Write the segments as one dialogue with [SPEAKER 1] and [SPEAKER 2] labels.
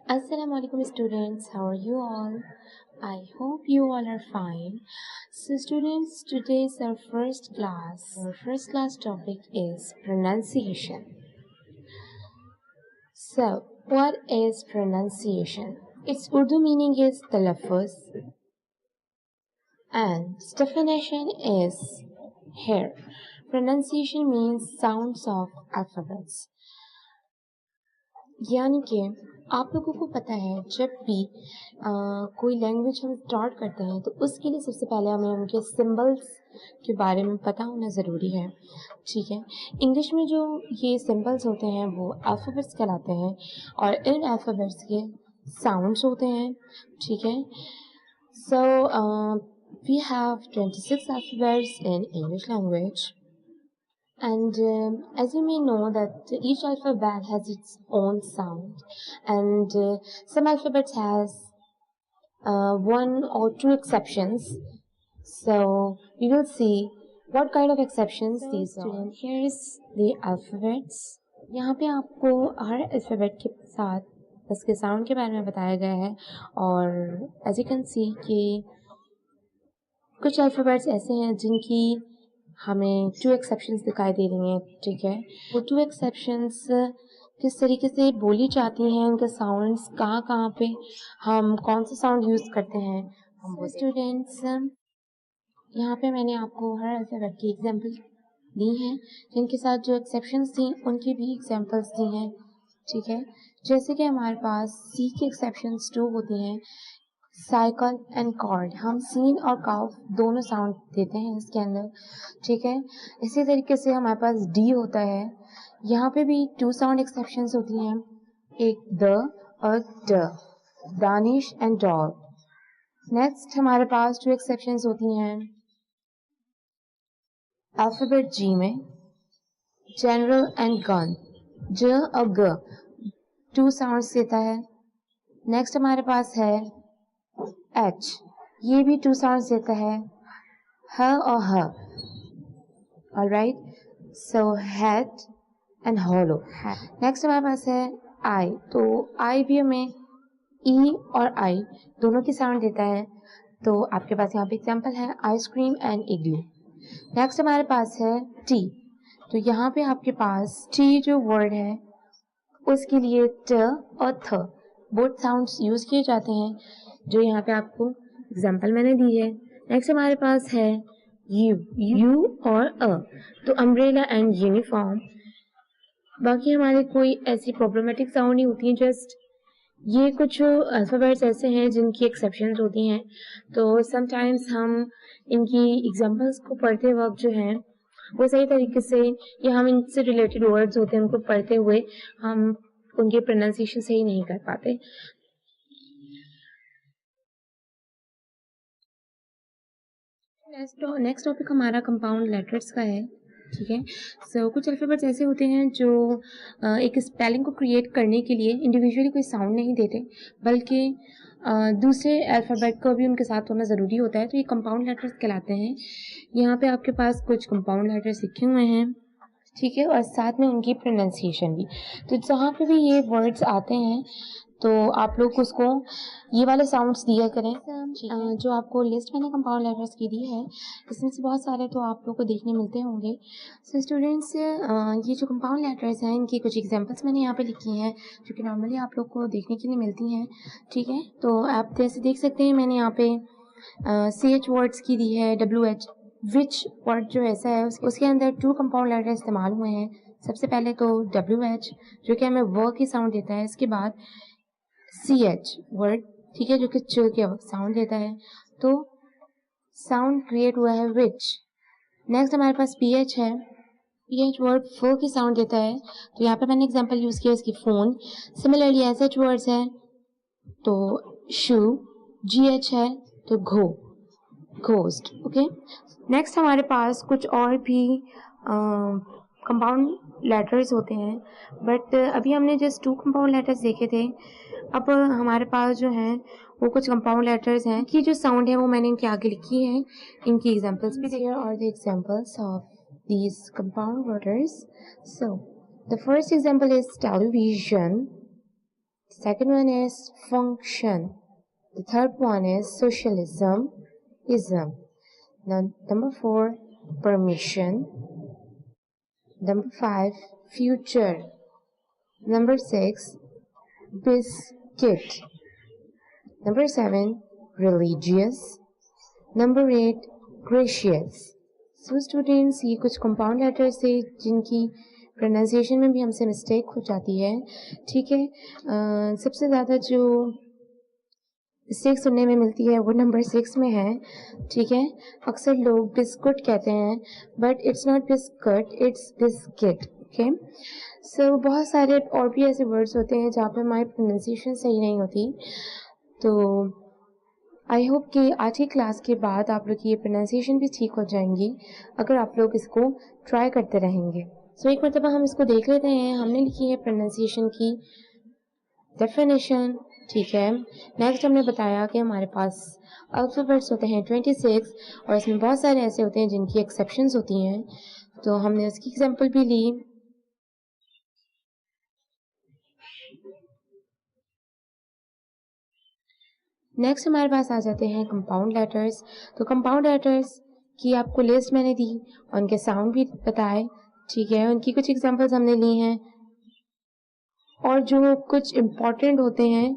[SPEAKER 1] Assalamu alaikum students, how are you all? I hope you all are fine. So students, today is our first class. Our first class topic is pronunciation. So, what is pronunciation? Its Urdu meaning is talaffuz and its definition is here. Pronunciation means sounds of alphabets. यानी कि आप लोगों को पता है जब भी कोई लैंग्वेज हम स्टार्ट करते हैं तो उसके लिए सबसे पहले हमें उनके सिंबल्स के बारे में पता होना ज़रूरी है। ठीक है, इंग्लिश में जो ये सिंबल्स होते हैं वो अल्फ़ाबेट्स कहलाते हैं और इन अल्फ़ाबेट्स के साउंड्स होते हैं। ठीक है, so we have 26 alphabets in English language. And as you may know that each alphabet has its own sound, and some alphabets has one or two exceptions. So we will see what kind of exceptions these are. Here is the alphabets. यहाँ पे आपको हर alphabet के साथ उसके sound के बारे में बताया गया है और as you can see कि कुछ alphabets ऐसे हैं जिनकी हमें 2 एक्सेप्शंस दिखाई दे रही हैं। ठीक है, वो 2 एक्सेप्शंस किस तरीके से बोली जाती हैं, उनके साउंड्स कहाँ कहाँ पे हम कौन सा साउंड यूज़ करते हैं हम वो स्टूडेंट्स। यहाँ पे मैंने आपको हर अल्फ़ाबेट की एग्जांपल दी हैं, जिनके साथ जो एक्सेप्शंस थी उनकी भी एग्जांपल्स दी हैं। ठीक है, जैसे कि हमारे पास सी की एक्सेप्शंस 2 होती हैं, साइकिल एंड कॉर्ड। हम सीन और काफ दोनों साउंड देते हैं इसके अंदर। ठीक है, इसी तरीके से हमारे पास डी होता है, यहाँ पे भी 2 साउंड एक्सेप्शंस होती हैं, एक द और ड, दानिश एंड डॉल। नेक्स्ट हमारे पास 2 एक्सेप्शंस होती हैं अल्फ़ाबेट जी में, जनरल एंड गन, ज और ग 2 साउंड्स देता है। नेक्स्ट हमारे पास है एच, ये भी 2 साउंड्स देता है, ह और ह। Alright, so head and hollow. Next हमारे पास है आई, तो आई भी हमें ई और आई दोनों की साउंड देता है। तो आपके पास यहाँ पे एग्जांपल है आइसक्रीम एंड इग्लू। नेक्स्ट हमारे पास है टी, तो यहाँ पे आपके पास टी जो वर्ड है उसके लिए ट और थ बोथ साउंड्स यूज किए जाते हैं, जो यहाँ पे आपको एग्जांपल मैंने दी है। नेक्स्ट हमारे पास है यू और अ, तो अम्ब्रेला एंड यूनिफॉर्म। बाकी हमारे कोई ऐसी प्रॉब्लमेटिक साउंड नहीं होती है, जस्ट ये कुछ अल्फ़ाबेट्स ऐसे हैं जिनकी एक्सेप्शंस होती हैं। तो समटाइम्स हम इनकी एग्जांपल्स को पढ़ते वक्त जो है वो सही तरीके से, या हम इनसे रिलेटेड वर्ड्स होते हैं उनको पढ़ते हुए हम उनकी प्रोनाउंसिएशन सही नहीं कर पाते। नेक्स्ट टॉपिक हमारा कंपाउंड लेटर्स का है। ठीक है, सो कुछ अल्फ़ाबेट्स ऐसे होते हैं जो एक स्पेलिंग को क्रिएट करने के लिए इंडिविजुअली कोई साउंड नहीं देते, बल्कि दूसरे अल्फ़ाबेट को भी उनके साथ होना ज़रूरी होता है, तो ये कंपाउंड लेटर्स कहलाते हैं। यहाँ पे आपके पास कुछ कंपाउंड लेटर्स लिखे हुए हैं। ठीक है, और साथ में उनकी प्रोनाउंसिएशन भी। तो जहाँ पे भी ये वर्ड्स आते हैं तो आप लोग उसको ये वाले साउंड्स दिया करें। जो आपको लिस्ट मैंने कंपाउंड लेटर्स की दी है, इसमें से बहुत सारे तो आप लोग को देखने मिलते होंगे। सो स्टूडेंट्स, ये जो कंपाउंड लेटर्स हैं इनकी कुछ एग्जांपल्स मैंने यहाँ पे लिखी हैं, जो कि नॉर्मली आप लोग को देखने के लिए मिलती हैं। ठीक है, तो आप जैसे देख सकते हैं मैंने यहाँ पे CH वर्ड्स की दी है, WH विच वर्ड जो ऐसा है उसके अंदर 2 कंपाउंड लेटर इस्तेमाल हुए हैं। सबसे पहले तो WH जो कि हमें व की साउंड देता है, इसके बाद CH वर्ड, ठीक है, जो कि च के साउंड देता है, तो साउंड क्रिएट हुआ है विच। नेक्स्ट हमारे पास PH है, PH वर्ड फ की साउंड देता है, तो यहाँ पे मैंने एग्जांपल यूज किया इसकी फोन। सिमिलरली SH वर्ड्स है तो शू, GH है तो घो, घोस्ट। ओके, नेक्स्ट हमारे पास कुछ और भी कंपाउंड लेटर्स होते हैं, बट अभी हमने जस्ट 2 कंपाउंड लेटर्स देखे थे। अब हमारे पास जो हैं वो कुछ कंपाउंड लेटर्स हैं कि जो साउंड है वो मैंने इनके आगे लिखी है, इनकी एग्जांपल्स भी। Here are the examples of these compound letters. So the first example is television, Second one is function. The third one is socialism, ism. Now, number 4, permission. Number 5, future. Number 6, biscuit. Number 7, religious. Number 8, gracious. So students, ये कुछ compound letters थे जिनकी pronunciation में भी हमसे mistake हो जाती है, ठीक है। सबसे ज़्यादा जो mistake सुनने में मिलती है वो नंबर 6 में है, ठीक है। अक्सर लोग बिस्कुट कहते हैं, but it's not biscuit, it's biscuit, okay. So बहुत सारे और भी ऐसे वर्ड्स होते हैं जहाँ पे हमारी प्रोनाउंसिएशन सही नहीं होती। तो आई होप कि आज की क्लास के बाद आप लोग की ये प्रोनाउंसिएशन भी ठीक हो जाएंगी अगर आप लोग इसको ट्राई करते रहेंगे। सो एक मरतबा हम इसको देख लेते हैं। हमने लिखी है प्रोनाउंसिएशन की डेफिनेशन, ठीक है। नेक्स्ट हमने बताया कि हमारे पास अल्फ़ाबेट्स होते हैं 26 और इसमें बहुत सारे ऐसे होते हैं जिनकी एक्सेप्शंस होती हैं, तो हमने उसकी एग्जांपल भी ली। नेक्स्ट हमारे पास आ जाते हैं कंपाउंड लेटर्स। तो कंपाउंड लेटर्स की आपको लिस्ट मैंने दी, उनके साउंड भी बताए, ठीक है। उनकी कुछ एग्जांपल्स हमने ली हैं और जो कुछ इम्पॉर्टेंट होते हैं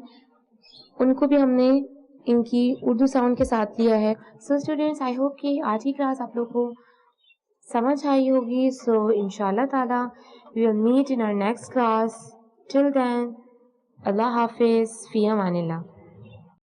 [SPEAKER 1] उनको भी हमने इनकी उर्दू साउंड के साथ लिया है। सो स्टूडेंट्स, आई होप कि आज की क्लास आप लोग को समझ आई होगी। सो इंशाल्लाह ताला we will meet in our next class. Till then, अल्लाह हाफिज़, फ़ी अमानिल्लाह।